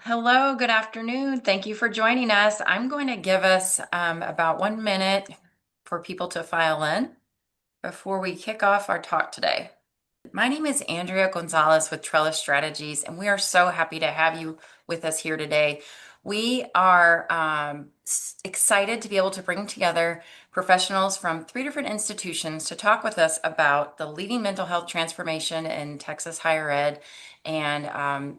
Hello, good afternoon. Thank you for joining us. I'm going to give us about 1 minute for people to file in before we kick off our talk today. My name is Andrea Gonzalez with Trellis Strategies, and we are so happy to have you with us here today. We are excited to be able to bring together professionals from 3 different institutions to talk with us about the leading mental health transformation in Texas higher ed and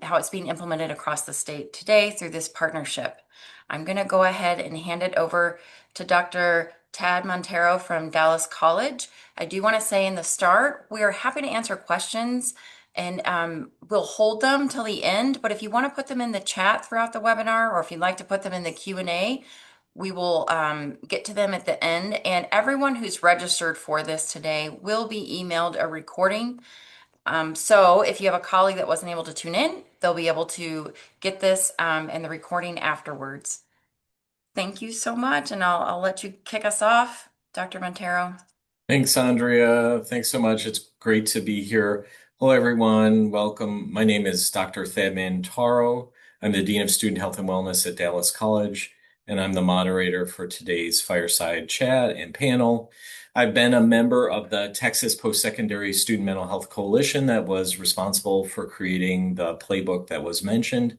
how it's being implemented across the state today through this partnership. I'm going to go ahead and hand it over to Dr. Tad Mantaro from Dallas College. I do want to say in the start, we are happy to answer questions and we'll hold them till the end. But if you want to put them in the chat throughout the webinar, or if you'd like to put them in the Q&A, we will get to them at the end. And everyone who's registered for this today will be emailed a recording. So if you have a colleague that wasn't able to tune in, they'll be able to get this and the recording afterwards. Thank you so much, and I'll let you kick us off, Dr. Montero. Thanks, Andrea. Thanks so much. It's great to be here. Hello, everyone. Welcome. My name is Dr. Thaddeus Mantaro. I'm the Dean of Student Health and Wellness at Dallas College, and I'm the moderator for today's fireside chat and panel. I've been a member of the Texas Post-Secondary Student Mental Health Coalition that was responsible for creating the playbook that was mentioned.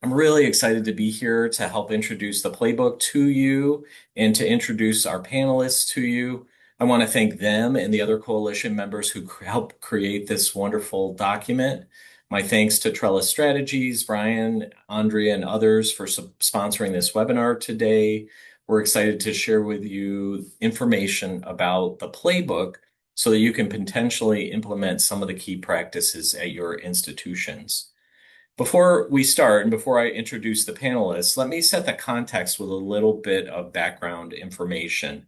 I'm really excited to be here to help introduce the playbook to you and to introduce our panelists to you. I want to thank them and the other coalition members who helped create this wonderful document. My thanks to Trellis Strategies, Brian, Andrea, and others for sponsoring this webinar today. We're excited to share with you information about the playbook so that you can potentially implement some of the key practices at your institutions. Before we start and before I introduce the panelists, let me set the context with a little bit of background information.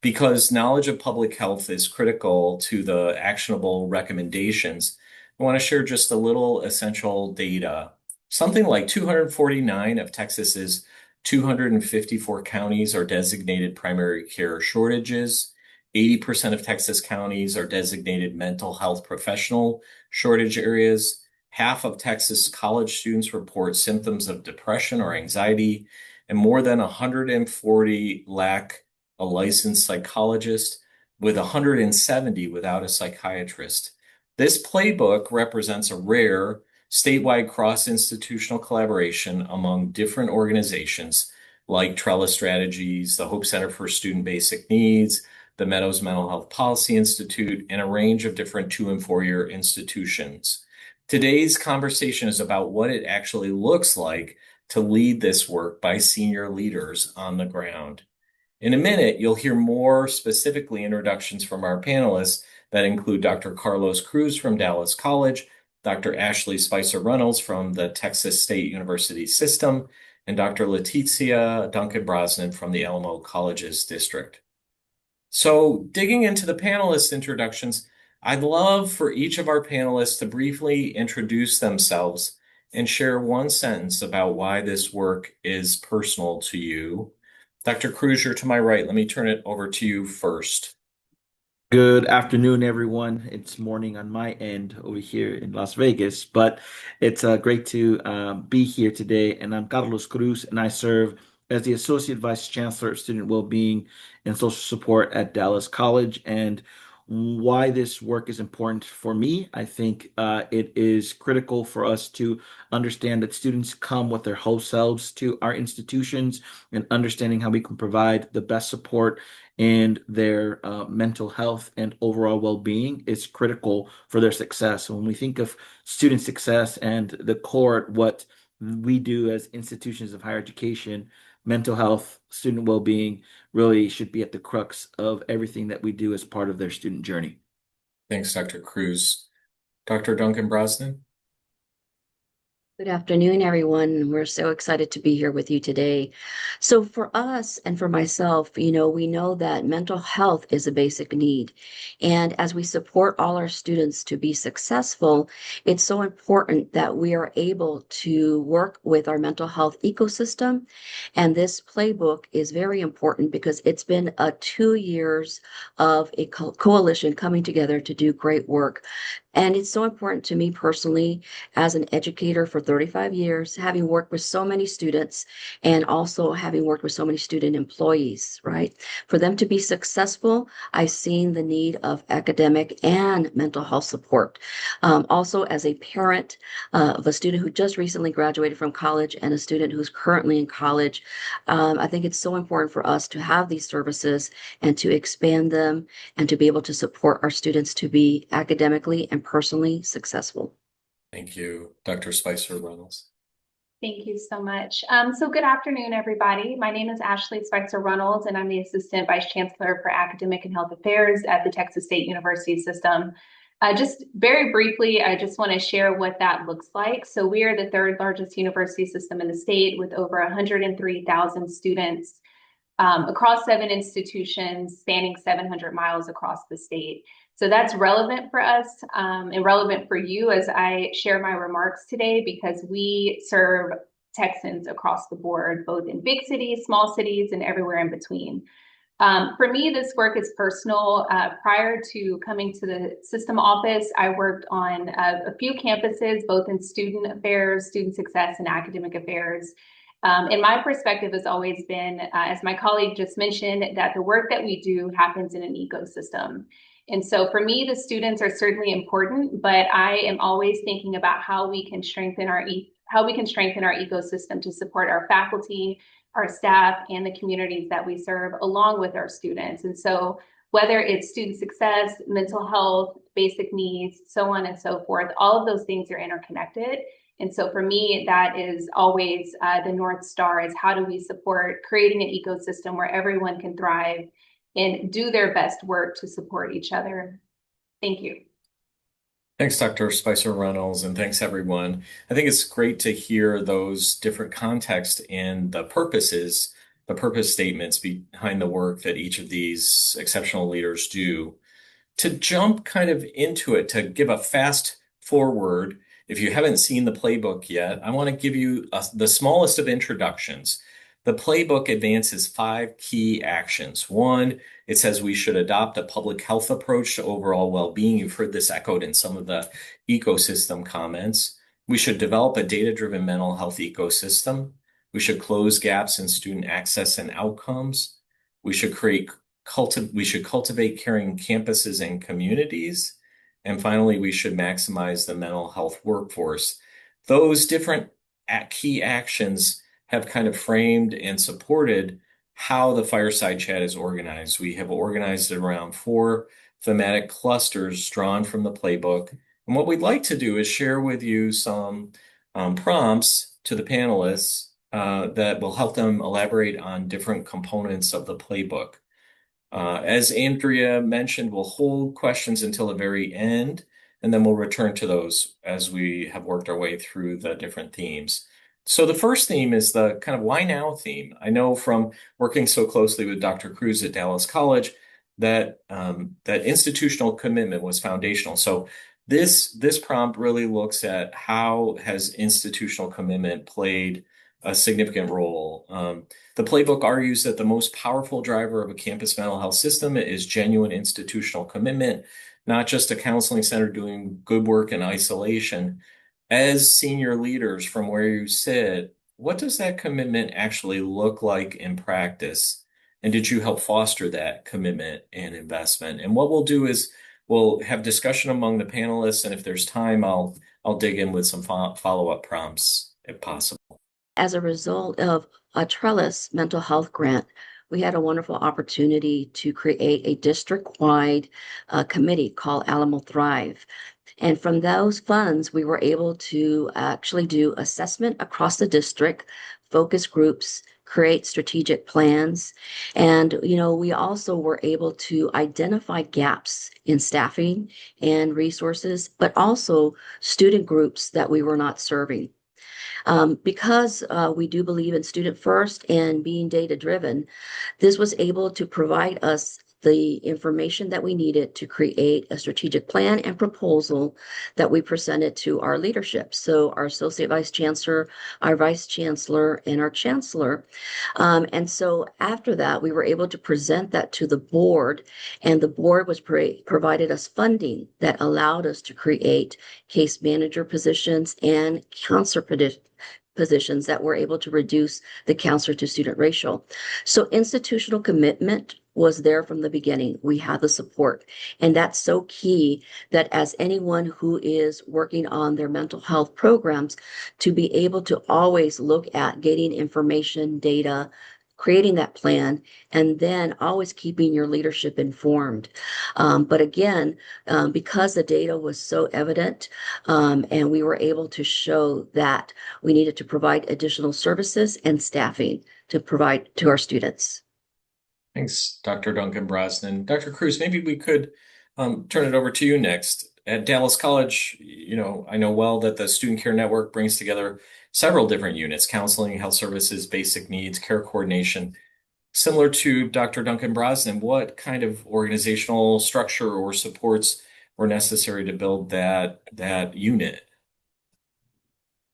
Because knowledge of public health is critical to the actionable recommendations, I want to share just a little essential data. Something like 249 of Texas's 254 counties are designated primary care shortages. 80% of Texas counties are designated mental health professional shortage areas. Half of Texas college students report symptoms of depression or anxiety, and more than 140 lack a licensed psychologist, with 170 without a psychiatrist. This playbook represents a rare statewide cross-institutional collaboration among different organizations like Trellis Strategies, the Hope Center for Student Basic Needs, the Meadows Mental Health Policy Institute, and a range of different 2- and 4-year institutions. Today's conversation is about what it actually looks like to lead this work by senior leaders on the ground. In a minute, you'll hear more specifically introductions from our panelists that include Dr. Carlos Cruz from Dallas College, Dr. Ashley Spicer-Runnels from the Texas State University System, and Dr. Leticia Duncan-Brosnan from the Alamo Colleges District. So digging into the panelist introductions, I'd love for each of our panelists to briefly introduce themselves and share one sentence about why this work is personal to you. Dr. Cruz, you're to my right. Let me turn it over to you first. Good afternoon, everyone. It's morning on my end over here in Las Vegas, but it's great to be here today. And I'm Carlos Cruz, and I serve as the Associate Vice Chancellor of Student Wellbeing and Social Support at Dallas College. And why this work is important for me, I think it is critical for us to understand that students come with their whole selves to our institutions, and understanding how we can provide the best support and their mental health and overall well-being is critical for their success. When we think of student success and the core, what we do as institutions of higher education, mental health, student well-being really should be at the crux of everything that we do as part of their student journey. Thanks, Dr. Cruz. Dr. Duncan-Brosnan? Good afternoon, everyone. We're so excited to be here with you today. So for us and for myself, we know that mental health is a basic need. And as we support all our students to be successful, it's so important that we are able to work with our mental health ecosystem. And this playbook is very important because it's been 2 years of a coalition coming together to do great work. And it's so important to me personally as an educator for 35 years, having worked with so many students and also having worked with so many student employees, right? For them to be successful, I've seen the need of academic and mental health support. Also, as a parent of a student who just recently graduated from college and a student who's currently in college, I think it's so important for us to have these services and to expand them and to be able to support our students to be academically and personally successful. Thank you, Dr. Spicer-Runnels. Thank you so much. So good afternoon, everybody. My name is Ashley Spicer-Runnels, and I'm the Assistant Vice Chancellor for Academic and Health Affairs at the Texas State University System. Just very briefly, I just want to share what that looks like. So we are the third largest university system in the state with over 103,000 students across 7 institutions spanning 700 miles across the state. So that's relevant for us and relevant for you as I share my remarks today, because we serve Texans across the board, both in big cities, small cities, and everywhere in between. For me, this work is personal. Prior to coming to the system office, I worked on a few campuses, both in student affairs, student success, and academic affairs. And my perspective has always been, as my colleague just mentioned, that the work that we do happens in an ecosystem. And so for me, the students are certainly important, but I am always thinking about how we can strengthen our ecosystem to support our faculty, our staff, and the communities that we serve, along with our students. And so whether it's student success, mental health, basic needs, so on and so forth, all of those things are interconnected. And so for me, that is always the North Star, is how do we support creating an ecosystem where everyone can thrive and do their best work to support each other. Thank you. Thanks, Dr. Spicer-Runnels, and thanks, everyone. I think it's great to hear those different contexts and the purpose statements behind the work that each of these exceptional leaders do. To jump kind of into it, to give a fast forward, if you haven't seen the playbook yet, I want to give you the smallest of introductions. The playbook advances 5 key actions. 1, it says we should adopt a public health approach to overall well-being. You've heard this echoed in some of the ecosystem comments. We should develop a data-driven mental health ecosystem. We should close gaps in student access and outcomes. We should cultivate caring campuses and communities. And finally, we should maximize the mental health workforce. Those different key actions have kind of framed and supported how the fireside chat is organized. We have organized it around 4 thematic clusters drawn from the playbook. And what we'd like to do is share with you some prompts to the panelists that will help them elaborate on different components of the playbook. As Andrea mentioned, we'll hold questions until the very end, and then we'll return to those as we have worked our way through the different themes. So the first theme is the kind of why now theme. I know from working so closely with Dr. Cruz at Dallas College that that institutional commitment was foundational. So this prompt really looks at how has institutional commitment played a significant role. The playbook argues that the most powerful driver of a campus mental health system is genuine institutional commitment, not just a counseling center doing good work in isolation. As senior leaders from where you sit, what does that commitment actually look like in practice? And did you help foster that commitment and investment? And what we'll do is we'll have discussion among the panelists, and if there's time, I'll dig in with some follow-up prompts if possible. As a result of a Trellis mental health grant, we had a wonderful opportunity to create a district-wide committee called Alamo Thrive. And from those funds, we were able to actually do assessment across the district, focus groups, create strategic plans. And, we also were able to identify gaps in staffing and resources, but also student groups that we were not serving. Because we do believe in student first and being data driven, this was able to provide us the information that we needed to create a strategic plan and proposal that we presented to our leadership. So our associate vice chancellor, our vice chancellor, and our chancellor. And so after that, we were able to present that to the board, and the board was provided us funding that allowed us to create case manager positions and counselor positions that were able to reduce the counselor to student ratio. So institutional commitment was there from the beginning. We had the support. And that's so key that as anyone who is working on their mental health programs, to be able to always look at getting information, data, creating that plan, and then always keeping your leadership informed. But again, because the data was so evident, and we were able to show that we needed to provide additional services and staffing to provide to our students. Thanks, Dr. Duncan-Brosnan. Dr. Cruz, maybe we could turn it over to you next. At Dallas College, I know well that the Student Care Network brings together several different units: counseling, health services, basic needs, care coordination. Similar to Dr. Duncan-Brosnan, what kind of organizational structure or supports were necessary to build that unit?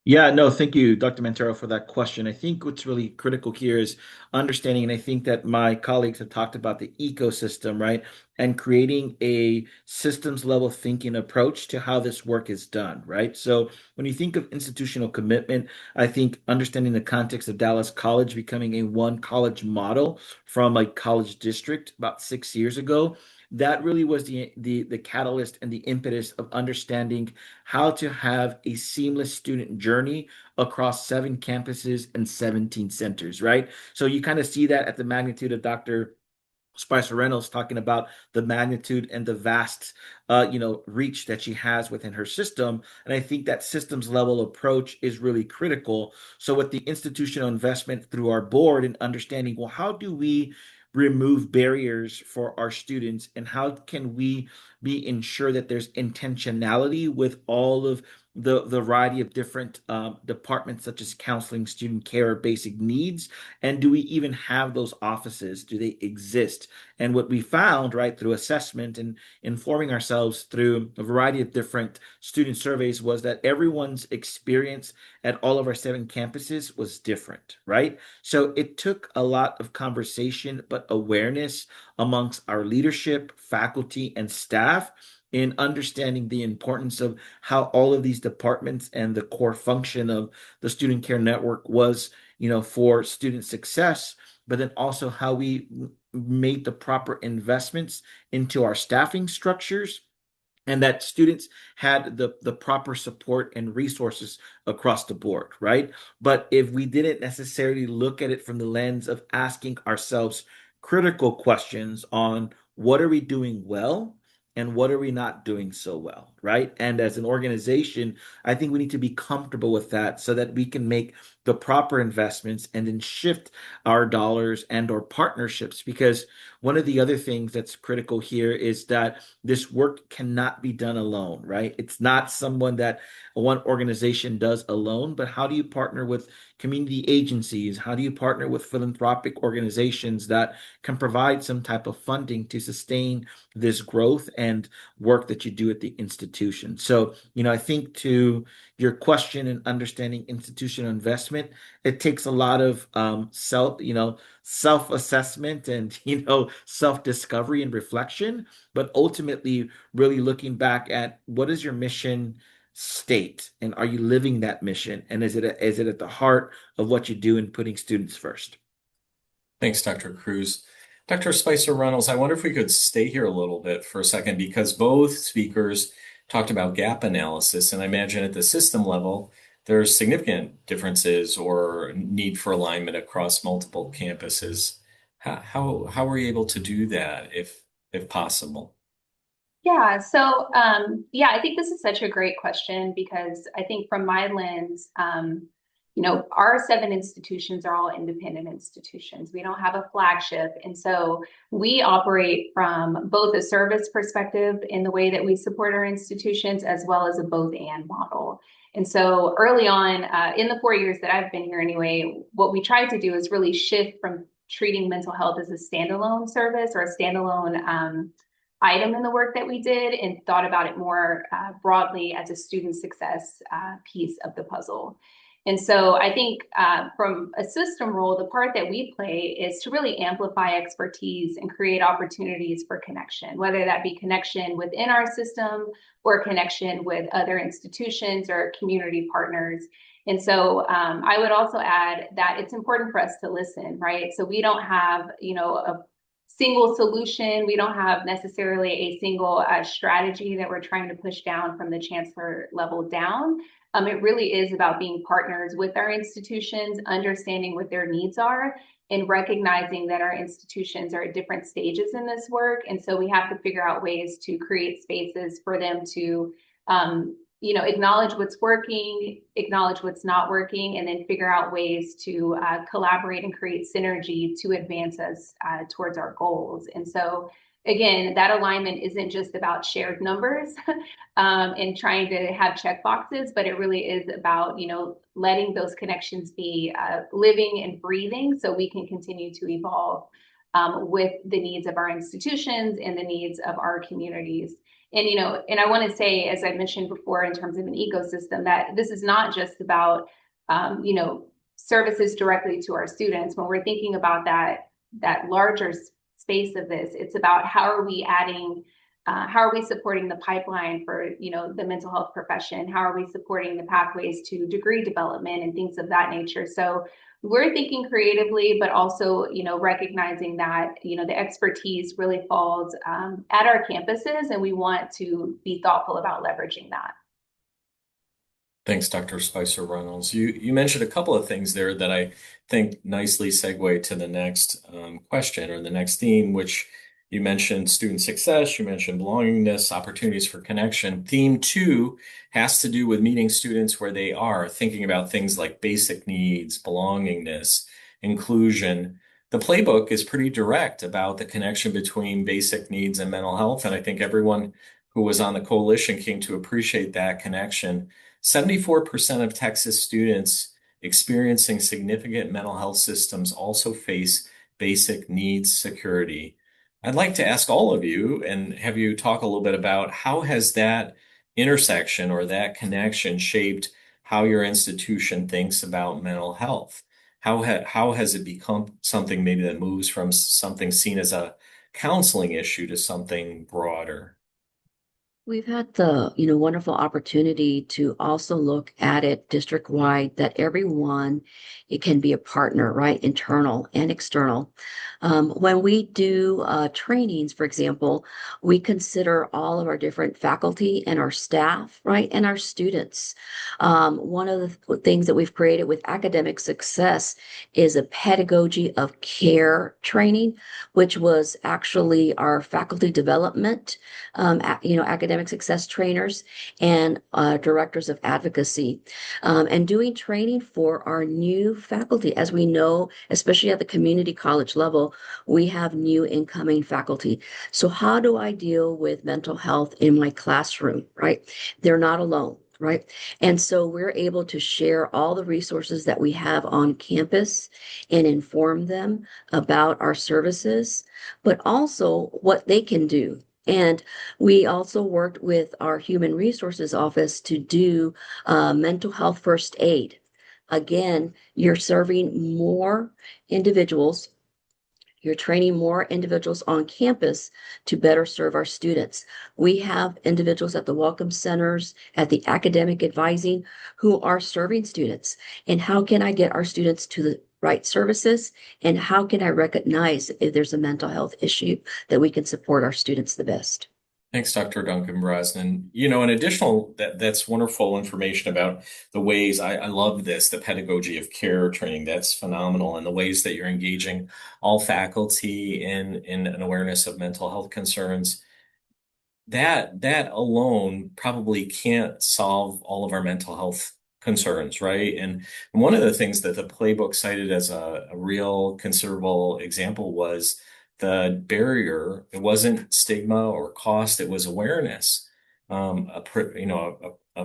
Yeah, no, thank you, Dr. Mantaro, for that question. I think what's really critical here is understanding, and I think that my colleagues have talked about the ecosystem, right? And creating a systems level thinking approach to how this work is done, right? So when you think of institutional commitment, I think understanding the context of Dallas College becoming a one college model from a college district about 6 years ago, that really was the catalyst and the impetus of understanding how to have a seamless student journey across 7 campuses and 17 centers, right? So you kind of see that at the magnitude of Dr. Spicer-Runnels talking about the magnitude and the vast, reach that she has within her system. And I think that systems level approach is really critical. So with the institutional investment through our board and understanding, well, how do we remove barriers for our students, and how can we ensure that there's intentionality with all of the variety of different departments such as counseling, student care, basic needs, and do we even have those offices? Do they exist? And what we found, right, through assessment and informing ourselves through a variety of different student surveys, was that everyone's experience at all of our 7 campuses was different, right? So it took a lot of conversation, but awareness amongst our leadership, faculty, and staff in understanding the importance of how all of these departments and the core function of the Student Care Network was, for student success, but then also how we made the proper investments into our staffing structures, and that students had the proper support and resources across the board, right? But if we didn't necessarily look at it from the lens of asking ourselves critical questions on what are we doing well and what are we not doing so well, right? And as an organization, I think we need to be comfortable with that so that we can make the proper investments and then shift our dollars and or partnerships. Because one of the other things that's critical here is that this work cannot be done alone, right? It's not someone that one organization does alone, but how do you partner with community agencies? How do you partner with philanthropic organizations that can provide some type of funding to sustain this growth and work that you do at the institution? So, I think to your question and understanding institutional investment, it takes a lot of self-assessment and self-discovery and reflection, but ultimately really looking back at what is your mission state, and are you living that mission, and is it at the heart of what you do in putting students first? Thanks, Dr. Cruz. Dr. Spicer-Runnels, I wonder if we could stay here a little bit for a second, because both speakers talked about gap analysis, and I imagine at the system level, there's significant differences or need for alignment across multiple campuses. How were you able to do that, if possible? Yeah, so I think this is such a great question, because I think from my lens, our 7 institutions are all independent institutions. We don't have a flagship. And so we operate from both a service perspective in the way that we support our institutions, as well as a both and model. And so early on, in the 4 years that I've been here anyway, what we tried to do is really shift from treating mental health as a standalone service or a standalone item in the work that we did, and thought about it more broadly as a student success piece of the puzzle. And so I think from a system role, the part that we play is to really amplify expertise and create opportunities for connection, whether that be connection within our system or connection with other institutions or community partners. And so I would also add that it's important for us to listen, right? So we don't have, a single solution. We don't have necessarily a single strategy that we're trying to push down from the chancellor level down. It really is about being partners with our institutions, understanding what their needs are, and recognizing that our institutions are at different stages in this work. And so we have to figure out ways to create spaces for them to, acknowledge what's working, acknowledge what's not working, and then figure out ways to collaborate and create synergy to advance us towards our goals. And so again, that alignment isn't just about shared numbers and trying to have check boxes, but it really is about, letting those connections be living and breathing so we can continue to evolve with the needs of our institutions and the needs of our communities. And, and I want to say, as I mentioned before, in terms of an ecosystem, that this is not just about, services directly to our students. When we're thinking about that larger space of this, it's about how are we supporting the pipeline for the mental health profession, how are we supporting the pathways to degree development and things of that nature. So we're thinking creatively, but also recognizing that the expertise really falls at our campuses, and we want to be thoughtful about leveraging that. Thanks, Dr. Spicer-Runnels. You mentioned a couple of things there that I think nicely segue to the next question or the next theme, which you mentioned student success, you mentioned belongingness, opportunities for connection. Theme 2 has to do with meeting students where they are, thinking about things like basic needs, belongingness, inclusion. The playbook is pretty direct about the connection between basic needs and mental health, and I think everyone who was on the coalition came to appreciate that connection. 74% of Texas students experiencing significant mental health systems also face basic needs security. I'd like to ask all of you and have you talk a little bit about how has that intersection or that connection shaped how your institution thinks about mental health? How has it become something maybe that moves from something seen as a counseling issue to something broader? We've had the, wonderful opportunity to also look at it district-wide, that everyone, it can be a partner, right? Internal and external. When we do trainings, for example, we consider all of our different faculty and our staff, right? And our students. One of the things that we've created with academic success is a pedagogy of care training, which was actually our faculty development, academic success trainers and directors of advocacy, and doing training for our new faculty. As we know, especially at the community college level, we have new incoming faculty. So how do I deal with mental health in my classroom, right? They're not alone. Right. And so we're able to share all the resources that we have on campus and inform them about our services, but also what they can do. And we also worked with our human resources office to do mental health first aid. Again, you're serving more individuals. You're training more individuals on campus to better serve our students. We have individuals at the welcome centers, at the academic advising, who are serving students. And how can I get our students to the right services? And how can I recognize if there's a mental health issue that we can support our students the best? Thanks, Dr. Duncan-Brosnan. An additional, that's wonderful information about the ways, I love this, the pedagogy of care training. That's phenomenal. And the ways that you're engaging all faculty in an awareness of mental health concerns. That alone probably can't solve all of our mental health concerns, right? And one of the things that the playbook cited as a real considerable example was the barrier. It wasn't stigma or cost, it was awareness. A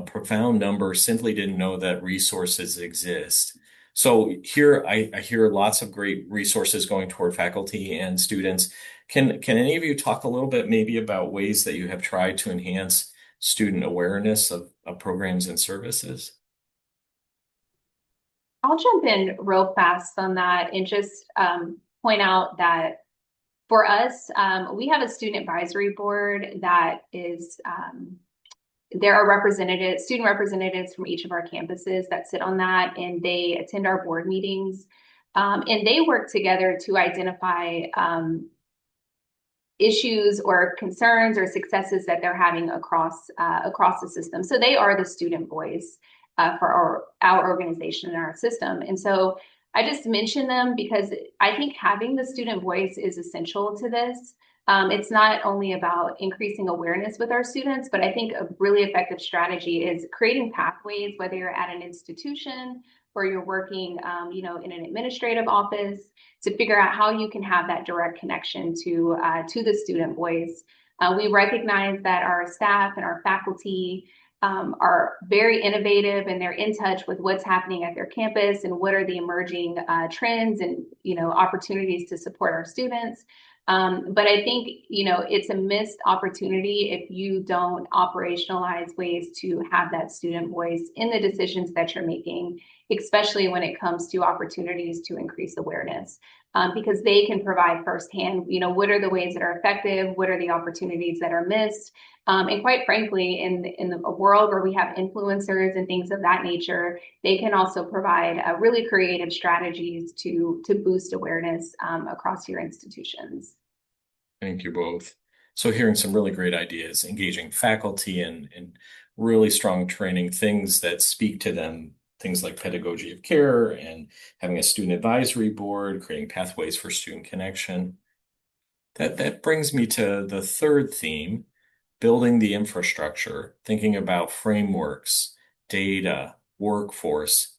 profound number simply didn't know that resources exist. So here I hear lots of great resources going toward faculty and students. Can any of you talk a little bit maybe about ways that you have tried to enhance student awareness of programs and services? I'll jump in real fast on that and just point out that for us, we have a student advisory board that is, there are student representatives from each of our campuses that sit on that, and they attend our board meetings. And they work together to identify issues or concerns or successes that they're having across the system. So they are the student voice for our organization and our system. And so I just mention them because I think having the student voice is essential to this. It's not only about increasing awareness with our students, but I think a really effective strategy is creating pathways, whether you're at an institution or you're working, in an administrative office, to figure out how you can have that direct connection to the student voice. We recognize that our staff and our faculty are very innovative, and they're in touch with what's happening at their campus and what are the emerging trends and opportunities to support our students. But I think it's a missed opportunity if you don't operationalize ways to have that student voice in the decisions that you're making, especially when it comes to opportunities to increase awareness, because they can provide firsthand, what are the ways that are effective, what are the opportunities that are missed, and quite frankly, in a world where we have influencers and things of that nature, they can also provide really creative strategies to boost awareness across your institutions. Thank you both. So hearing some really great ideas, engaging faculty and really strong training, things that speak to them, things like pedagogy of care and having a student advisory board, creating pathways for student connection. That brings me to the third theme, building the infrastructure, thinking about frameworks, data, workforce.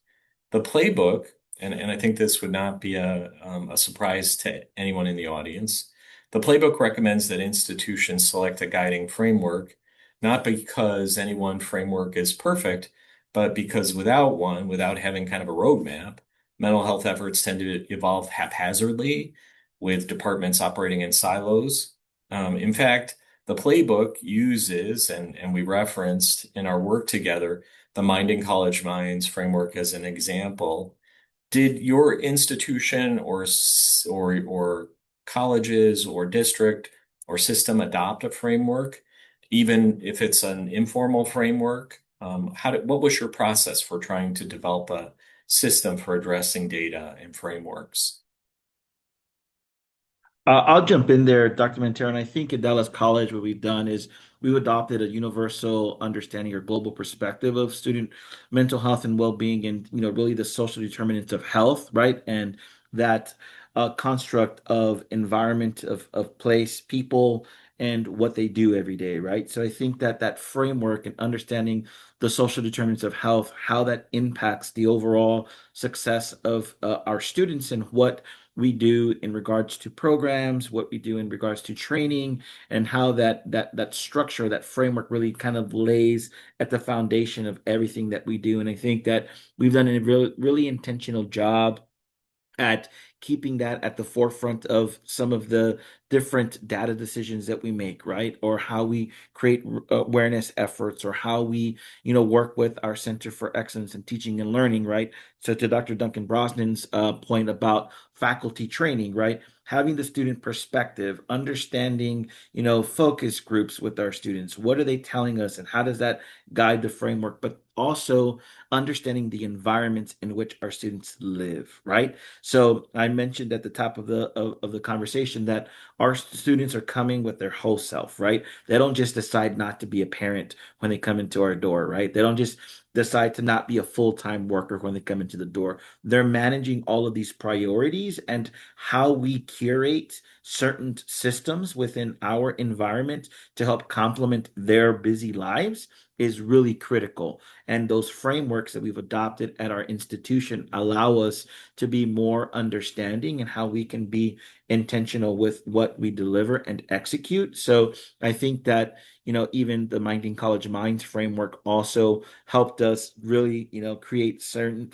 The playbook, and I think this would not be a surprise to anyone in the audience. The playbook recommends that institutions select a guiding framework, not because any one framework is perfect, but because without having kind of a roadmap, mental health efforts tend to evolve haphazardly with departments operating in silos. In fact, the playbook uses, and we referenced in our work together, the Minding College Minds framework as an example. Did your institution or colleges or district or system adopt a framework, even if it's an informal framework? What was your process for trying to develop a system for addressing data and frameworks? I'll jump in there, Dr. Mantero. And I think at Dallas College, what we've done is we've adopted a universal understanding or global perspective of student mental health and well-being, and really the social determinants of health, right? And that construct of environment, of place, people, and what they do every day, right? So I think that that framework and understanding the social determinants of health, how that impacts the overall success of our students and what we do in regards to programs, what we do in regards to training, and how that structure, that framework really kind of lays at the foundation of everything that we do. And I think that we've done a really intentional job at keeping that at the forefront of some of the different data decisions that we make, right? Or how we create awareness efforts, or how we, work with our Center for Excellence in Teaching and Learning, right? So to Dr. Duncan-Brosnan's point about faculty training, right? Having the student perspective, understanding, focus groups with our students. What are they telling us, and how does that guide the framework? But also understanding the environments in which our students live, right? So I mentioned at the top of the conversation that our students are coming with their whole self, right? They don't just decide not to be a parent when they come into our door, right? They don't just decide to not be a full-time worker when they come into the door. They're managing all of these priorities, and how we curate certain systems within our environment to help complement their busy lives is really critical. And those frameworks that we've adopted at our institution allow us to be more understanding and how we can be intentional with what we deliver and execute. So I think that, even the Minding College Minds framework also helped us really, create certain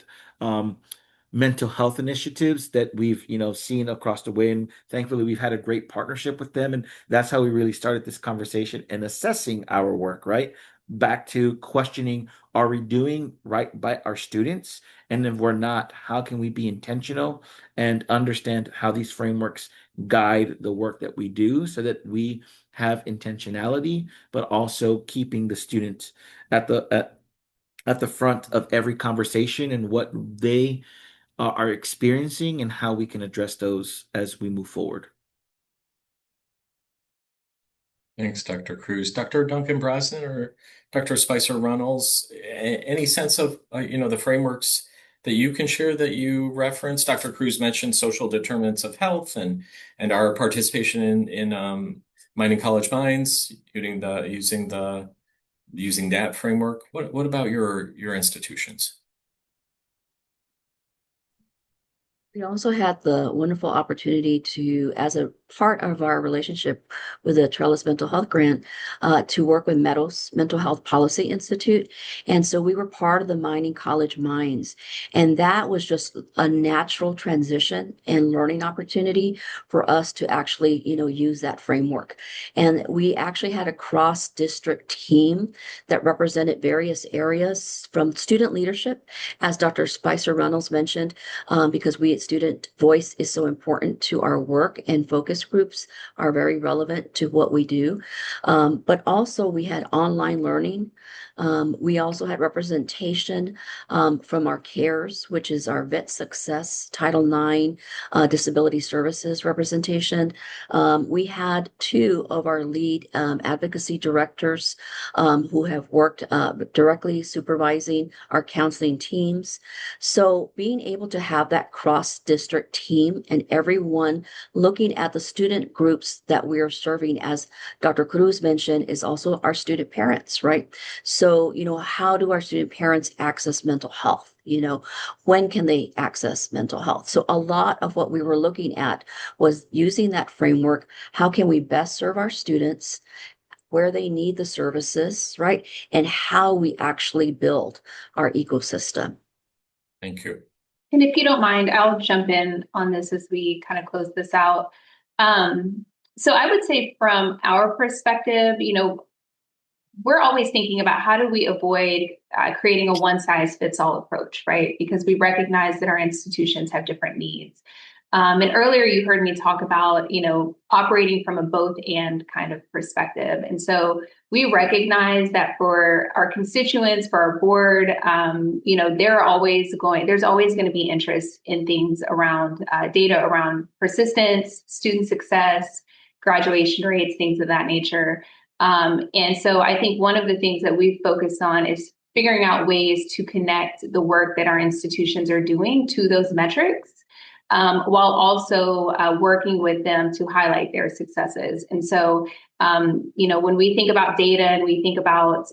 mental health initiatives that we've, seen across the way. And thankfully, we've had a great partnership with them. And that's how we really started this conversation and assessing our work, right? Back to questioning, are we doing right by our students? And if we're not, how can we be intentional and understand how these frameworks guide the work that we do so that we have intentionality, but also keeping the students at the front of every conversation and what they are experiencing and how we can address those as we move forward. Thanks, Dr. Cruz. Dr. Duncan-Brosnan or Dr. Spicer-Runnels, any sense of, the frameworks that you can share that you referenced? Dr. Cruz mentioned social determinants of health and our participation in Minding College Minds, using that framework. What about your institutions? We also had the wonderful opportunity to, as a part of our relationship with the Trellis Mental Health Grant, to work with Meadows Mental Health Policy Institute. And so we were part of the Mining College Minds. And that was just a natural transition and learning opportunity for us to actually, use that framework. And we actually had a cross-district team that represented various areas from student leadership, as Dr. Spicer-Runnels mentioned, because student voice is so important to our work, and focus groups are very relevant to what we do. But also we had online learning. We also had representation from our CARES, which is our Vet Success Title IX Disability Services representation. We had two of our lead advocacy directors who have worked directly supervising our counseling teams. So being able to have that cross-district team and everyone looking at the student groups that we are serving, as Dr. Cruz mentioned, is also our student parents, right? So, how do our student parents access mental health? When can they access mental health? So a lot of what we were looking at was using that framework. How can we best serve our students where they need the services, right? And how we actually build our ecosystem. Thank you. And if you don't mind, I'll jump in on this as we kind of close this out. So I would say from our perspective, we're always thinking about how do we avoid creating a one-size-fits-all approach, right? Because we recognize that our institutions have different needs. And earlier you heard me talk about, operating from a both and kind of perspective. And so we recognize that for our constituents, for our board, there's always going to be interest in things around data around persistence, student success, graduation rates, things of that nature. And so I think one of the things that we've focused on is figuring out ways to connect the work that our institutions are doing to those metrics, while also working with them to highlight their successes. And so, when we think about data and we think about,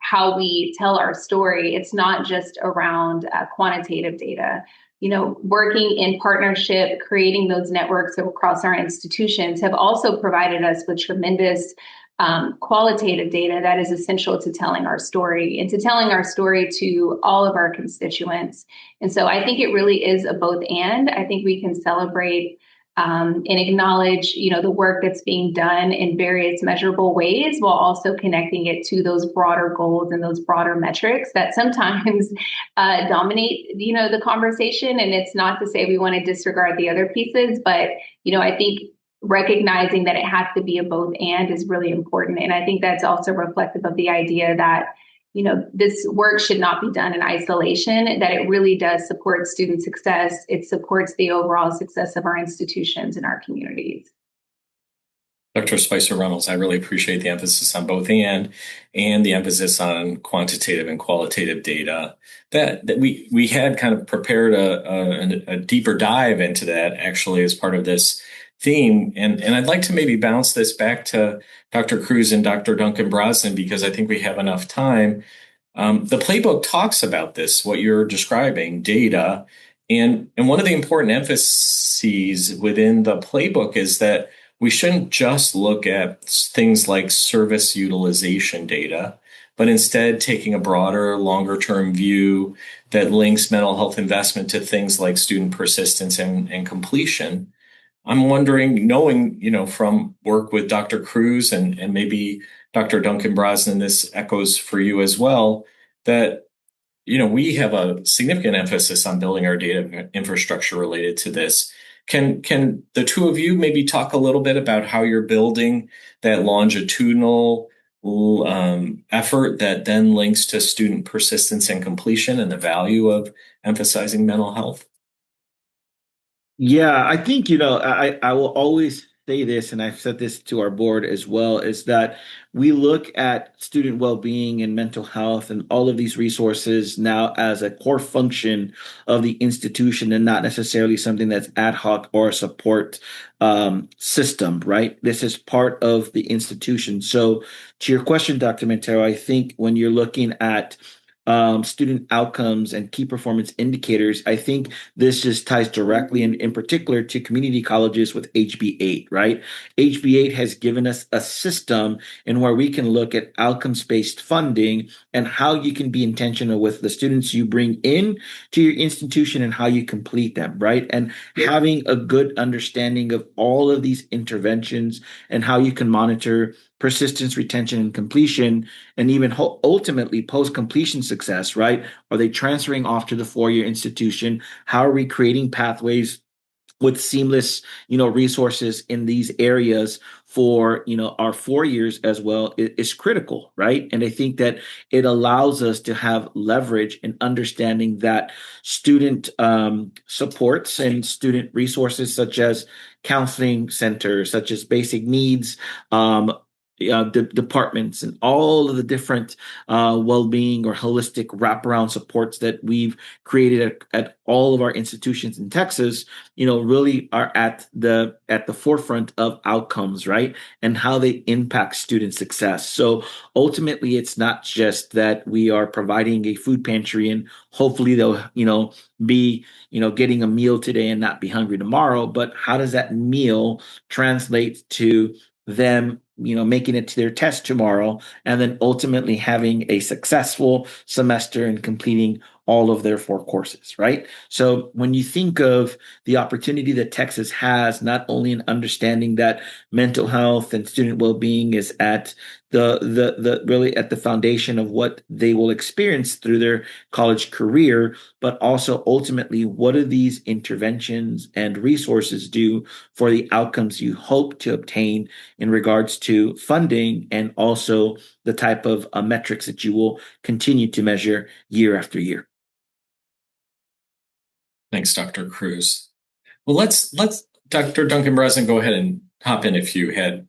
how we tell our story, it's not just around quantitative data. Working in partnership, creating those networks across our institutions have also provided us with tremendous qualitative data that is essential to telling our story and to telling our story to all of our constituents. And so I think it really is a both and. I think we can celebrate and acknowledge, the work that's being done in various measurable ways, while also connecting it to those broader goals and those broader metrics that sometimes dominate, the conversation. And it's not to say we want to disregard the other pieces, but, I think recognizing that it has to be a both and is really important. And I think that's also reflective of the idea that, this work should not be done in isolation, that it really does support student success. It supports the overall success of our institutions and our communities. Dr. Spicer-Runnels, I really appreciate the emphasis on both and the emphasis on quantitative and qualitative data. That we had kind of prepared a deeper dive into that actually as part of this theme. And I'd like to maybe bounce this back to Dr. Cruz and Dr. Duncan-Brosnan, because I think we have enough time. The playbook talks about this, what you're describing, data. And one of the important emphases within the playbook is that we shouldn't just look at things like service utilization data, but instead taking a broader, longer term view that links mental health investment to things like student persistence and completion. I'm wondering, knowing, from work with Dr. Cruz and maybe Dr. Duncan-Brosnan, this echoes for you as well, that we have a significant emphasis on building our data infrastructure related to this. Can the two of you maybe talk a little bit about how you're building that longitudinal effort that then links to student persistence and completion and the value of emphasizing mental health? Yeah, I think, I will always say this, and I've said this to our board as well, is that we look at student well-being and mental health and all of these resources now as a core function of the institution and not necessarily something that's ad hoc or a support system, right? This is part of the institution. So to your question, Dr. Mantaro, I think when you're looking at student outcomes and key performance indicators, I think this just ties directly and in particular to community colleges with HB8, right? HB8 has given us a system in where we can look at outcomes-based funding and how you can be intentional with the students you bring in to your institution and how you complete them, right? And having a good understanding of all of these interventions and how you can monitor persistence, retention, and completion, and even ultimately post-completion success, right? Are they transferring off to the four-year institution? How are we creating pathways with seamless, resources in these areas for, our 4 years as well is critical, right? And I think that it allows us to have leverage and understanding that student supports and student resources such as counseling centers, such as basic needs, departments and all of the different well-being or holistic wraparound supports that we've created at all of our institutions in Texas, really are at the forefront of outcomes, right? And how they impact student success. So ultimately, it's not just that we are providing a food pantry and hopefully they'll, be, getting a meal today and not be hungry tomorrow, but how does that meal translate to them making it to their test tomorrow, and then ultimately having a successful semester and completing all of their 4 courses, right? So when you think of the opportunity that Texas has, not only in understanding that mental health and student well-being is at the really at the foundation of what they will experience through their college career, but also ultimately what do these interventions and resources do for the outcomes you hope to obtain in regards to funding and also the type of metrics that you will continue to measure year after year. Thanks, Dr. Cruz. Well, let's Dr. Duncan-Brosnan, go ahead and hop in if you had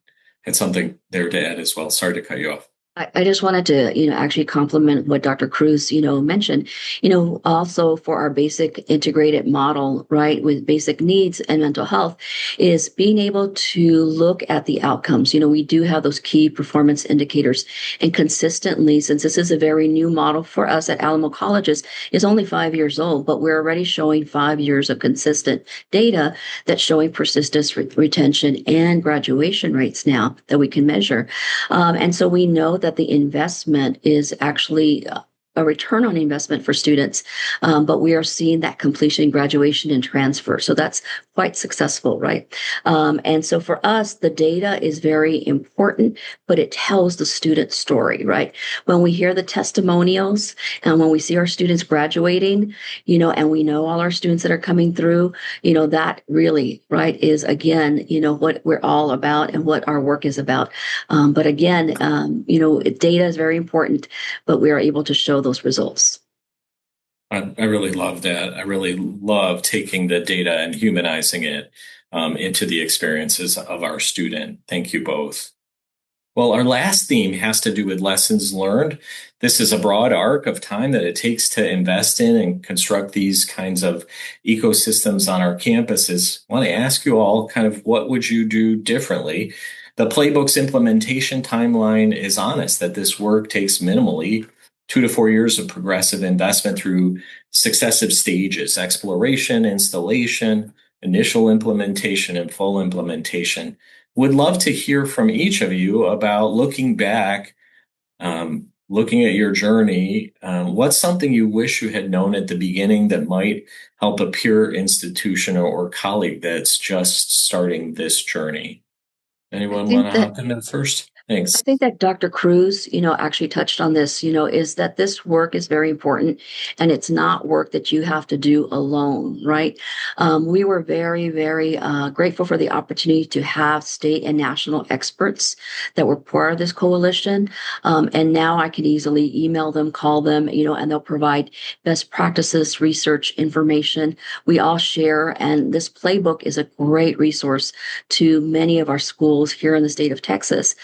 something there to add as well. Sorry to cut you off. I just wanted to, actually compliment what Dr. Cruz, mentioned, also for our basic integrated model, right, with basic needs and mental health is being able to look at the outcomes. We do have those key performance indicators and consistently, since this is a very new model for us at Alamo Colleges, is only 5 years old, but we're already showing 5 years of consistent data that's showing persistence, retention, and graduation rates now that we can measure. And so we know that the investment is actually a return on investment for students, but we are seeing that completion, graduation, and transfer. So that's quite successful, right? And so for us, the data is very important, but it tells the student story, right? When we hear the testimonials and when we see our students graduating, and we know all our students that are coming through, that really, right, is again, what we're all about and what our work is about. But again, data is very important, but we are able to show those results. I really love that. I really love taking the data and humanizing it into the experiences of our student. Thank you both. Well, our last theme has to do with lessons learned. This is a broad arc of time that it takes to invest in and construct these kinds of ecosystems on our campuses. I want to ask you all kind of what would you do differently? The Playbook's implementation timeline is honest that this work takes minimally 2 to 4 years of progressive investment through successive stages: exploration, installation, initial implementation, and full implementation. Would love to hear from each of you about looking back, looking at your journey, what's something you wish you had known at the beginning that might help a peer institution or colleague that's just starting this journey? I Anyone want think to that hop in there first? I Thanks. think that Dr. Cruz, actually touched on this, is that this work is very important and it's not work that you have to do alone, right? We were very, very grateful for the opportunity to have state and national experts that were part of this coalition. And now I can easily email them, call them, and they'll provide best practices, research information. We all share, and this playbook is a great resource to many of our schools here in the state of Texas.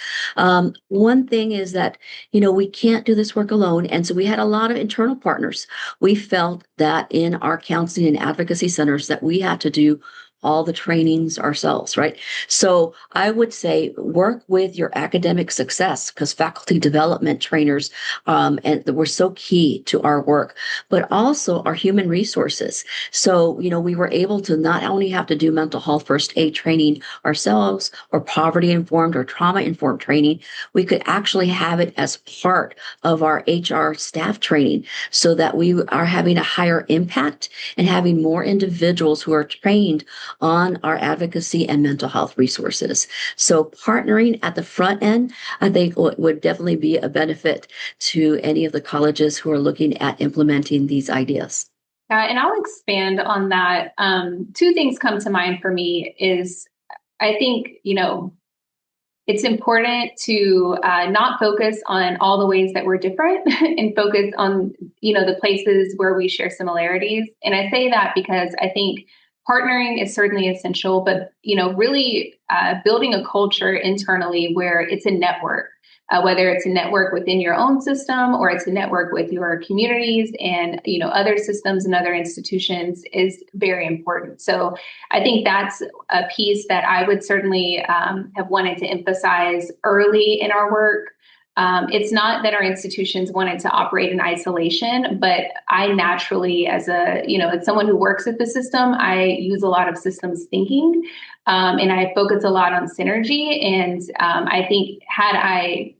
One thing is that, we can't do this work alone. And so we had a lot of internal partners. We felt that in our counseling and advocacy centers that we had to do all the trainings ourselves, right? So I would say work with your academic success because faculty development trainers and were so key to our work, but also our human resources. So, we were able to not only have to do mental health first aid training ourselves or poverty informed or trauma informed training, we could actually have it as part of our HR staff training so that we are having a higher impact and having more individuals who are trained on our advocacy and mental health resources. So partnering at the front end, I think would definitely be a benefit to any of the colleges who are looking at implementing these ideas. And I'll expand on that. Two things come to mind for me is I think, it's important to not focus on all the ways that we're different and focus on, the places where we share similarities. And I say that because I think partnering is certainly essential, but, really building a culture internally where it's a network. Whether it's a network within your own system or it's a network with your communities and other systems and other institutions is very important. So I think that's a piece that I would certainly have wanted to emphasize early in our work. It's not that our institutions wanted to operate in isolation, but I naturally, as someone who works at the system, I use a lot of systems thinking, and I focus a lot on synergy. And I think had I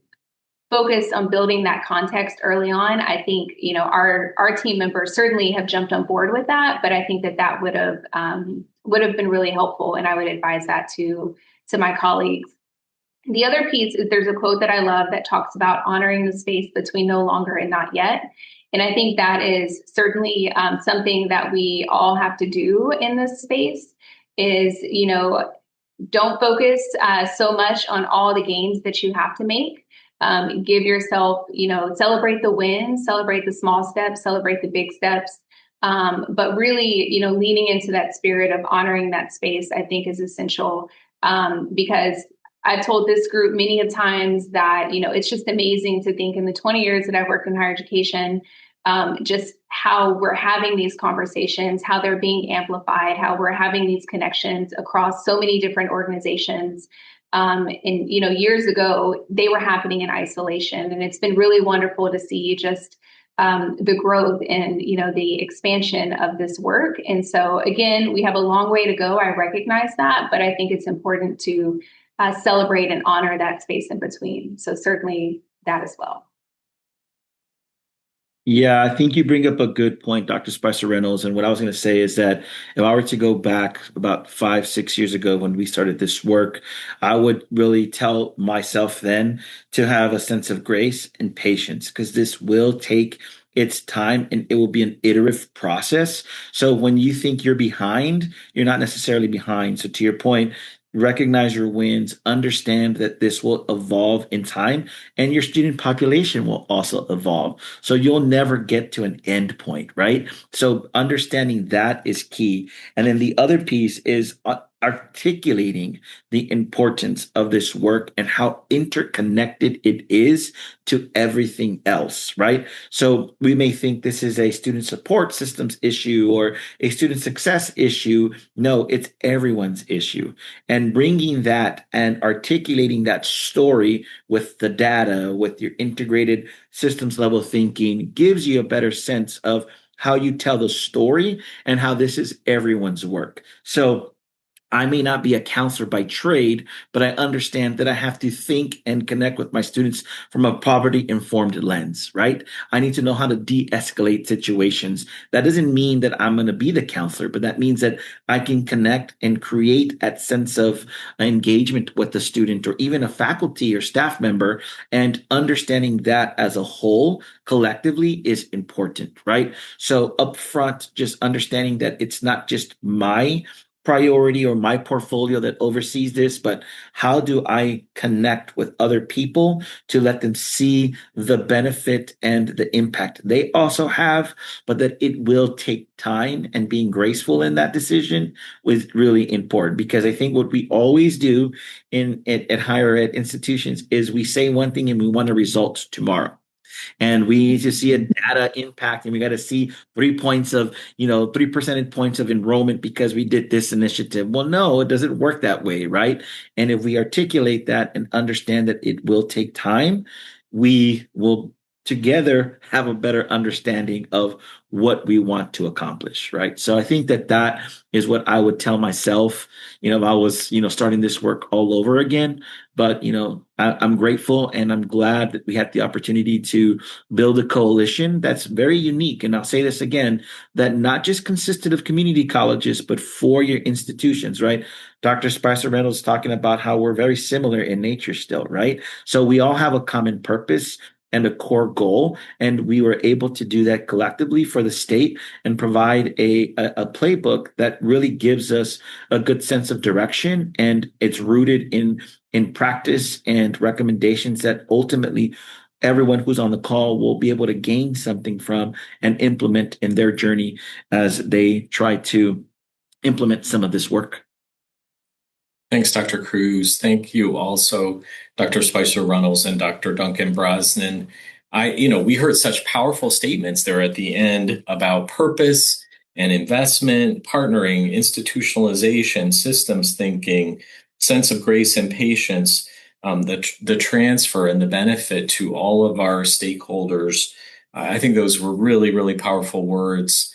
focused on building that context early on, I think our team members certainly have jumped on board with that. But I think that would have been really helpful, and I would advise that to my colleagues. The other piece is there's a quote that I love that talks about honoring the space between no longer and not yet. And I think that is certainly something that we all have to do in this space is, don't focus so much on all the gains that you have to make. Give yourself, celebrate the wins, celebrate the small steps, celebrate the big steps. But really, leaning into that spirit of honoring that space, I think is essential because I've told this group many of times that, it's just amazing to think in the 20 years that I've worked in higher education, just how we're having these conversations, how they're being amplified, how we're having these connections across so many different organizations. And, years ago, they were happening in isolation. And it's been really wonderful to see just the growth and, the expansion of this work. And so, again, we have a long way to go. I recognize that, but I think it's important to celebrate and honor that space in between. So certainly that as well. Yeah, I think you bring up a good point, Dr. Spicer-Runnels. And what I was going to say is that if I were to go back about 5, 6 years ago when we started this work, I would really tell myself then to have a sense of grace and patience because this will take its time and it will be an iterative process. So when you think you're behind, you're not necessarily behind. So to your point, recognize your wins, understand that this will evolve in time, and your student population will also evolve. So you'll never get to an end point, right? So understanding that is key. And then the other piece is articulating the importance of this work and how interconnected it is to everything else, right? So we may think this is a student support systems issue or a student success issue. No, it's everyone's issue. And bringing that and articulating that story with the data, with your integrated systems level thinking gives you a better sense of how you tell the story and how this is everyone's work. So I may not be a counselor by trade, but I understand that I have to think and connect with my students from a poverty-informed lens, right? I need to know how to de-escalate situations. That doesn't mean that I'm going to be the counselor, but that means that I can connect and create that sense of engagement with the student or even a faculty or staff member. And understanding that as a whole collectively is important, right? So upfront, just understanding that it's not just my priority or my portfolio that oversees this, but how do I connect with other people to let them see the benefit and the impact they also have, but that it will take time, and being graceful in that decision was really important, because I think what we always do at higher ed institutions is we say one thing and we want a result tomorrow, and we need to see a data impact, and we got to see 3 points of 3 percentage points of enrollment because we did this initiative. Well, no, it doesn't work that way, right? And if we articulate that and understand that it will take time, we will together have a better understanding of what we want to accomplish, right? So I think that that is what I would tell myself, if I was, starting this work all over again. But, I'm grateful and I'm glad that we had the opportunity to build a coalition that's very unique. And I'll say this again, that not just consisted of community colleges, but four-year institutions, right? Dr. Spicer-Runnels talking about how we're very similar in nature still, right? So we all have a common purpose and a core goal. And we were able to do that collectively for the state and provide a playbook that really gives us a good sense of direction. And it's rooted in practice and recommendations that ultimately everyone who's on the call will be able to gain something from and implement in their journey as they try to implement some of this work. Thanks, Dr. Cruz. Thank you also, Dr. Spicer-Runnels and Dr. Duncan-Brosnan. We heard such powerful statements there at the end about purpose and investment, partnering, institutionalization, systems thinking, sense of grace and patience, the transfer and the benefit to all of our stakeholders. I think those were really, really powerful words.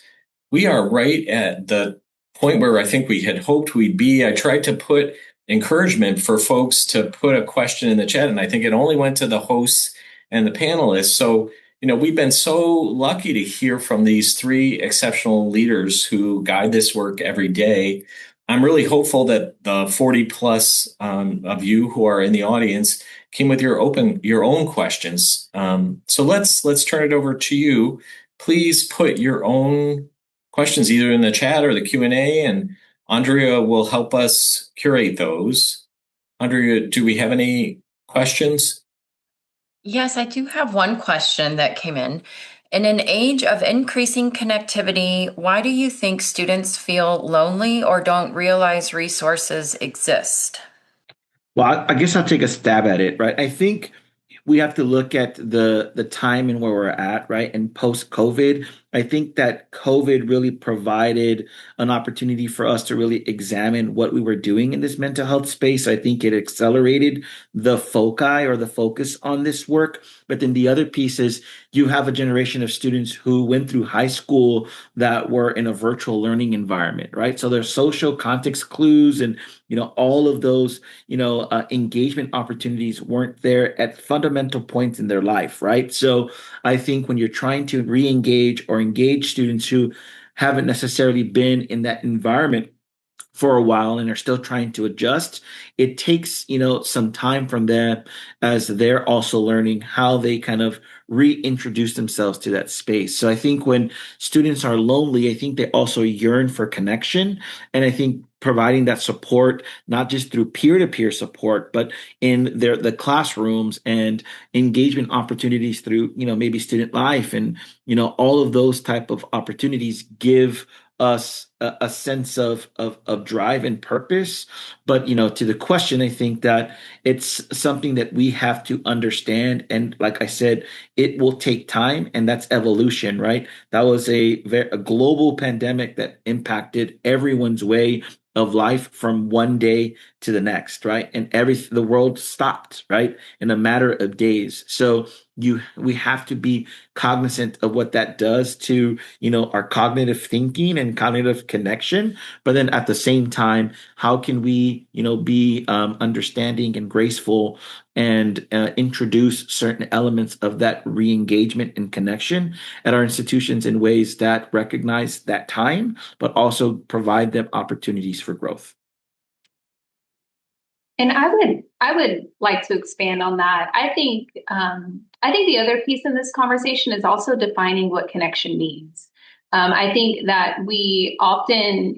We are right at the point where I think we had hoped we'd be. I tried to put encouragement for folks to put a question in the chat, and I think it only went to the hosts and the panelists. So, we've been so lucky to hear from these three exceptional leaders who guide this work every day. I'm really hopeful that the 40 plus of you who are in the audience came with your own questions. So let's turn it over to you. Please put your own questions either in the chat or the Q&A, and Andrea will help us curate those. Andrea, do we have any questions? Yes, I do have one question that came in. In an age of increasing connectivity, why do you think students feel lonely or don't realize resources exist? Well, I guess I'll take a stab at it, right? I think we have to look at the time and where we're at, right? And post COVID, I think that COVID really provided an opportunity for us to really examine what we were doing in this mental health space. I think it accelerated the foci or the focus on this work. But then the other piece is you have a generation of students who went through high school that were in a virtual learning environment, right? So there's social context clues and all of those engagement opportunities weren't there at fundamental points in their life, right? So I think when you're trying to re-engage or engage students who haven't necessarily been in that environment for a while and are still trying to adjust, it takes some time from them as they're also learning how they kind of reintroduce themselves to that space. So I think when students are lonely, I think they also yearn for connection, and I think providing that support not just through peer-to-peer support, but in the classrooms and engagement opportunities through maybe student life and all of those type of opportunities give us a sense of drive and purpose. But to the question, I think that it's something that we have to understand, and like I said, it will take time, and that's evolution, right? That was a global pandemic that impacted everyone's way of life from one day to the next, right? And the world stopped, right, in a matter of days. So we have to be cognizant of what that does to, our cognitive thinking and cognitive connection. But then at the same time, how can we, be understanding and graceful and introduce certain elements of that re-engagement and connection at our institutions in ways that recognize that time, but also provide them opportunities for growth. And I would like to expand on that. I think the other piece in this conversation is also defining what connection means. I think that we often,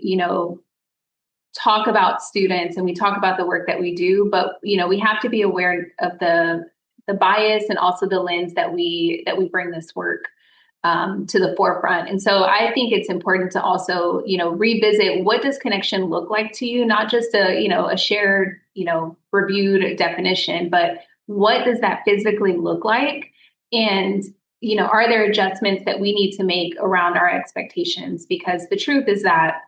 talk about students and we talk about the work that we do, but we have to be aware of the bias and also the lens that we bring this work to the forefront. And so I think it's important to also, revisit, what does connection look like to you? Not just a shared, reviewed definition, but what does that physically look like? And, are there adjustments that we need to make around our expectations? Because the truth is that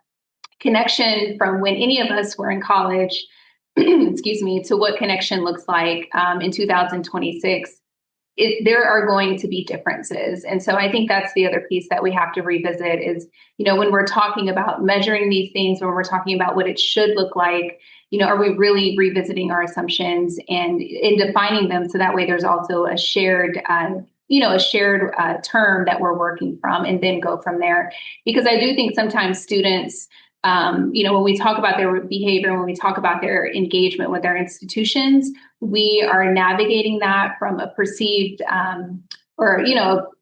connection from when any of us were in college, excuse me, to what connection looks like in 2026, there are going to be differences. And so I think that's the other piece that we have to revisit is, when we're talking about measuring these things, when we're talking about what it should look like, are we really revisiting our assumptions and in defining them so that way there's also a shared term that we're working from, and then go from there. Because I do think sometimes students, when we talk about their behavior, when we talk about their engagement with their institutions, we are navigating that from a perceived a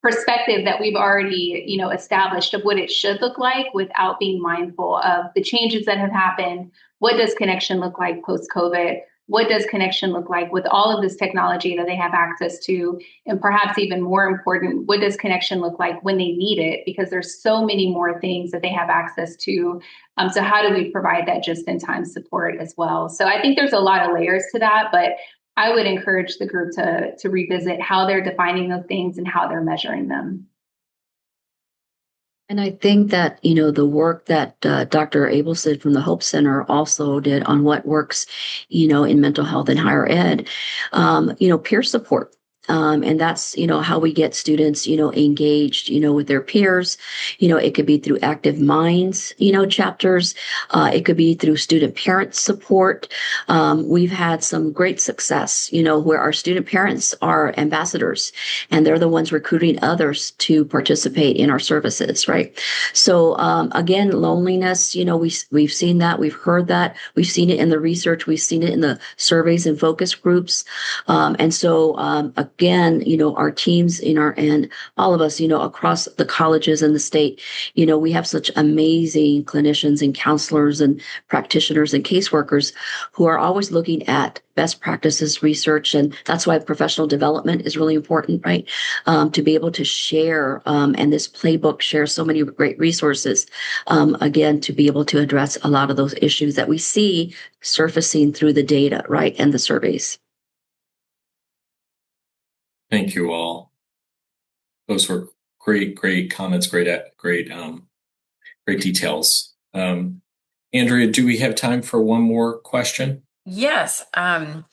perspective that we've already, established of what it should look like, without being mindful of the changes that have happened. What does connection look like post-COVID? What does connection look like with all of this technology that they have access to? And perhaps even more important, what does connection look like when they need it? Because there's so many more things that they have access to. So how do we provide that just-in-time support as well? So I think there's a lot of layers to that, but I would encourage the group to revisit how they're defining those things and how they're measuring them. And I think that, the work that Dr. Abelson from the Hope Center also did on what works, in mental health and higher ed, peer support. And that's, how we get students, engaged, with their peers. It could be through Active Minds, chapters. It could be through student parent support. We've had some great success, where our student parents are ambassadors and they're the ones recruiting others to participate in our services, right? So, again, loneliness, we've seen that, we've heard that, we've seen it in the research, we've seen it in the surveys and focus groups. And so, again, our teams and all of us, across the colleges and the state, we have such amazing clinicians and counselors and practitioners and caseworkers who are always looking at best practices research. And that's why professional development is really important, right? To be able to share, and this playbook shares so many great resources, again, to be able to address a lot of those issues that we see surfacing through the data, right? And the surveys. Thank you all. Those were great comments, great details. Andrea, do we have time for one more question? Yes. And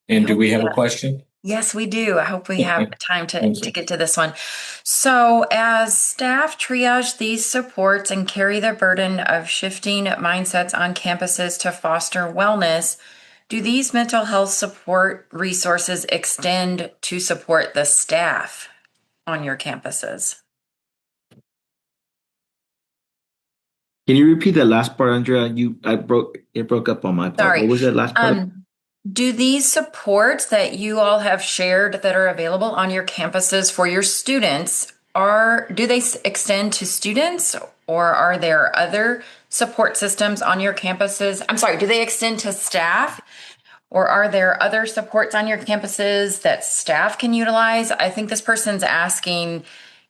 do we have a question? Yes, we do. I hope we have time to get to this one. So as staff triage these supports and carry the burden of shifting mindsets on campuses to foster wellness, do these mental health support resources extend to support the staff on your campuses? Can you repeat that last part, Andrea? It broke up on my part. Sorry. What was that last part? Do these supports that you all have shared that are available on your campuses for your students, do they extend to students, or are there other support systems on your campuses? I'm sorry, do they extend to staff, or are there other supports on your campuses that staff can utilize? I think this person's asking,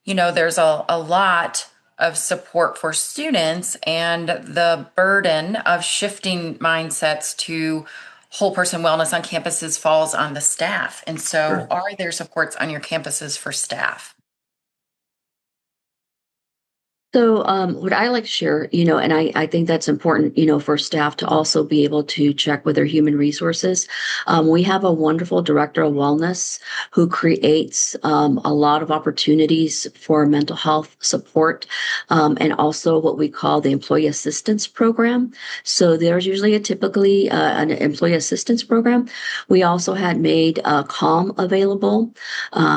there's a lot of support for students, and the burden of shifting mindsets to whole person wellness on campuses falls on the staff. And so Sure. Are there supports on your campuses for staff? So, what I like to share, and I think that's important, for staff to also be able to check with their human resources. We have a wonderful director of wellness who creates a lot of opportunities for mental health support, and also what we call the employee assistance program. So there's usually typically an employee assistance program. We also had made Calm available.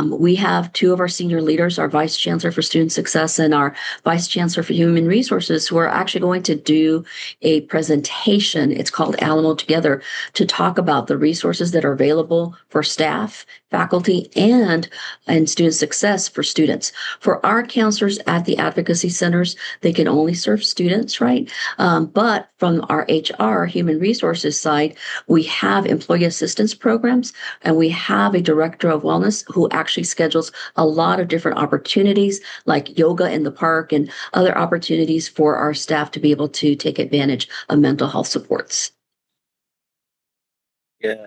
We have two of our senior leaders, our vice chancellor for student success and our vice chancellor for human resources, who are actually going to do a presentation. It's called Alamo Together, to talk about the resources that are available for staff, faculty, and student success for students. For our counselors at the advocacy centers, they can only serve students, right? But from our HR, human resources side, we have employee assistance programs, and we have a director of wellness who actually schedules a lot of different opportunities like yoga in the park and other opportunities for our staff to be able to take advantage of mental health supports. Yeah.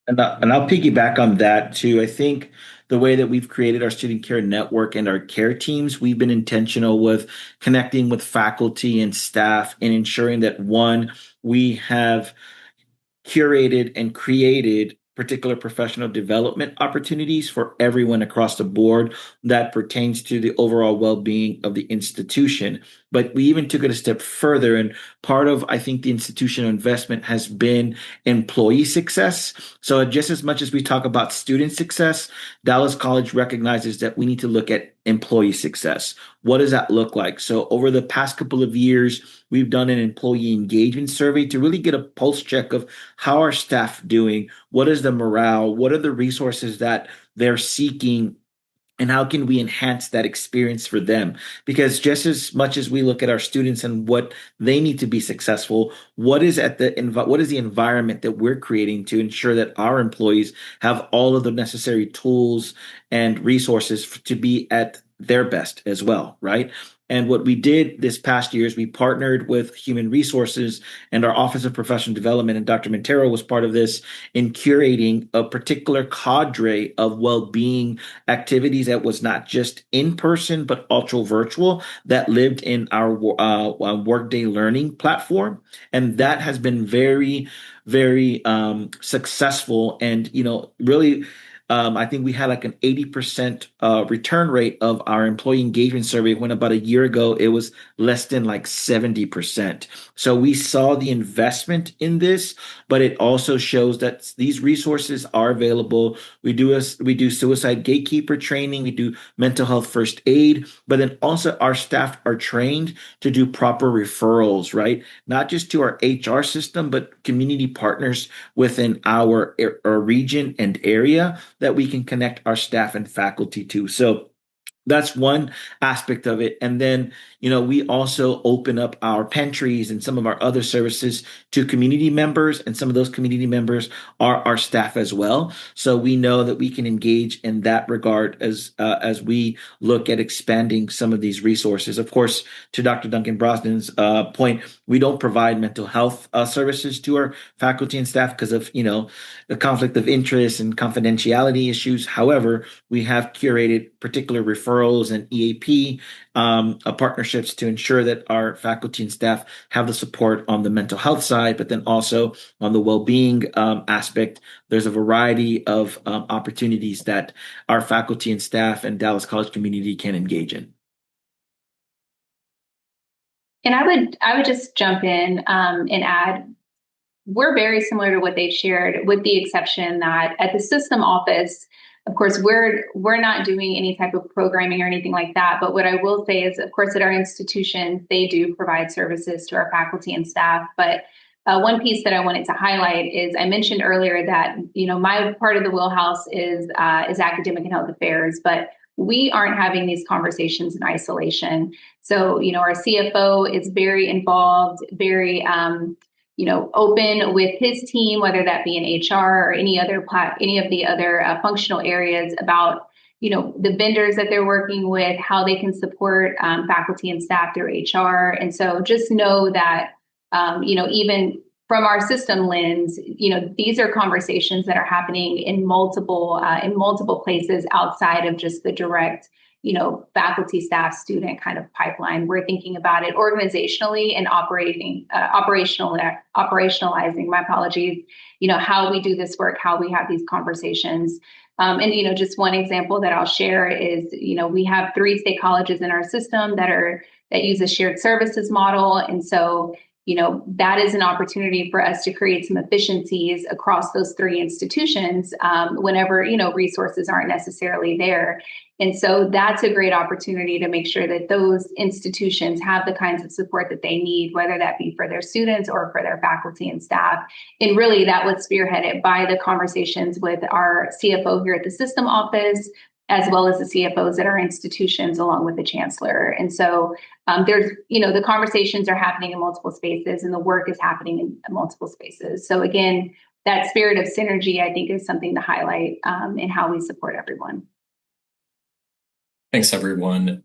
And I'll piggyback on that too. I think the way that we've created our student care network and our care teams, we've been intentional with connecting with faculty and staff and ensuring that one, we have curated and created particular professional development opportunities for everyone across the board that pertains to the overall well-being of the institution. But we even took it a step further, and part of, I think, the institutional investment has been employee success. So just as much as we talk about student success, Dallas College recognizes that we need to look at employee success. What does that look like? So over the past couple of years, we've done an employee engagement survey to really get a pulse check of how are staff doing, what is the morale, what are the resources that they're seeking, and how can we enhance that experience for them? Because just as much as we look at our students and what they need to be successful, what is the environment that we're creating to ensure that our employees have all of the necessary tools and resources to be at their best as well, right? And what we did this past year is we partnered with Human Resources and our Office of Professional Development, and Dr. Mantaro was part of this in curating a particular cadre of well-being activities that was not just in person, but also virtual, that lived in our Workday Learning platform. And that has been very, very successful. And, really, I think we had like an 80% return rate of our employee engagement survey, when about a year ago it was less than like 70%. So we saw the investment in this, but it also shows that these resources are available. We do suicide gatekeeper training, we do mental health first aid, but then also our staff are trained to do proper referrals, right? Not just to our HR system, but community partners within our region and area that we can connect our staff and faculty to. So that's one aspect of it. And then, we also open up our pantries and some of our other services to community members, and some of those community members are our staff as well. So we know that we can engage in that regard as we look at expanding some of these resources. Of course, to Dr. Duncan-Brosnan's point, we don't provide mental health services to our faculty and staff because of, the conflict of interest and confidentiality issues. However, we have curated particular referrals and EAP partnerships to ensure that our faculty and staff have the support on the mental health side, but then also on the well-being aspect. There's a variety of opportunities that our faculty and staff and Dallas College community can engage in. And I would just jump in and add, we're very similar to what they shared, with the exception that at the system office, of course, we're not doing any type of programming or anything like that. But what I will say is, of course, at our institution, they do provide services to our faculty and staff. But one piece that I wanted to highlight is, I mentioned earlier that, my part of the wheelhouse is academic and health affairs, but we aren't having these conversations in isolation. So, our CFO is very involved, very open with his team, whether that be in HR or any of the other functional areas, about, the vendors that they're working with, how they can support faculty and staff through HR. And so just know that, even from our system lens, these are conversations that are happening in multiple places outside of just the direct, faculty, staff, student kind of pipeline. We're thinking about it organizationally and operationalizing, my apologies, how we do this work, how we have these conversations. And just one example that I'll share is, we have 3 state colleges in our system that use a shared services model. And so, that is an opportunity for us to create some efficiencies across those 3 institutions whenever, resources aren't necessarily there. And so that's a great opportunity to make sure that those institutions have the kinds of support that they need, whether that be for their students or for their faculty and staff. And really that was spearheaded by the conversations with our CFO here at the system office, as well as the CFOs at our institutions, along with the chancellor. And so there's, the conversations are happening in multiple spaces and the work is happening in multiple spaces. So again, that spirit of synergy, I think, is something to highlight in how we support everyone. Thanks, everyone.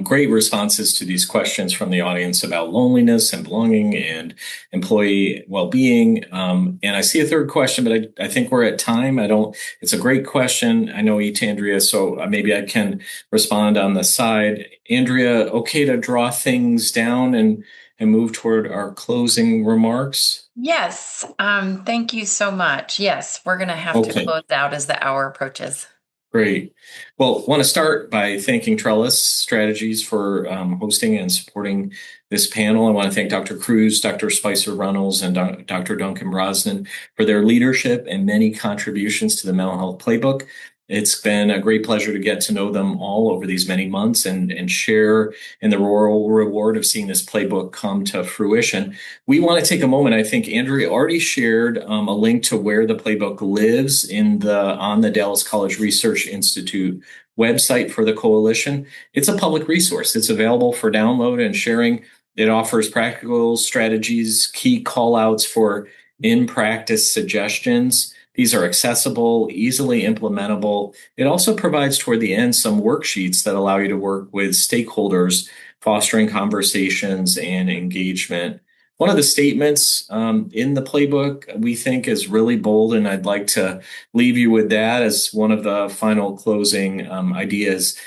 Great responses to these questions from the audience about loneliness and belonging and employee well-being. And I see a third question, but I think we're at time. It's a great question. I know Andrea, so maybe I can respond on the side. Andrea, okay to draw things down and move toward our closing remarks? Yes. Thank you so much. Yes, we're going to have to close out as the hour approaches. Great. Well, I want to start by thanking Trellis Strategies for hosting and supporting this panel. I want to thank Dr. Cruz, Dr. Spicer-Runnels, and Dr. Duncan-Brosnan for their leadership and many contributions to the Mental Health Playbook. It's been a great pleasure to get to know them all over these many months and share in the royal reward of seeing this playbook come to fruition. We want to take a moment. I think Andrea already shared a link to where the playbook lives on the Dallas College Research Institute website for the coalition. It's a public resource. It's available for download and sharing. It offers practical strategies, key call-outs for in-practice suggestions. These are accessible, easily implementable. It also provides toward the end some worksheets that allow you to work with stakeholders, fostering conversations and engagement. One of the statements in the playbook we think is really bold, and I'd like to leave you with that as one of the final closing ideas.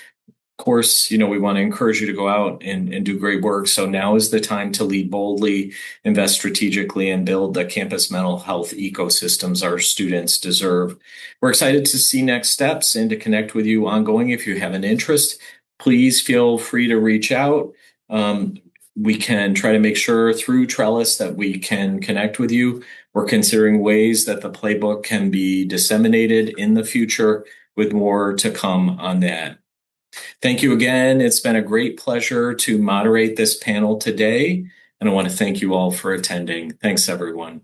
Of course, we want to encourage you to go out and do great work. So now is the time to lead boldly, invest strategically, and build the campus mental health ecosystems our students deserve. We're excited to see next steps and to connect with you ongoing. If you have an interest, please feel free to reach out. We can try to make sure through Trellis that we can connect with you. We're considering ways that the playbook can be disseminated in the future, with more to come on that. Thank you again. It's been a great pleasure to moderate this panel today, and I want to thank you all for attending. Thanks, everyone.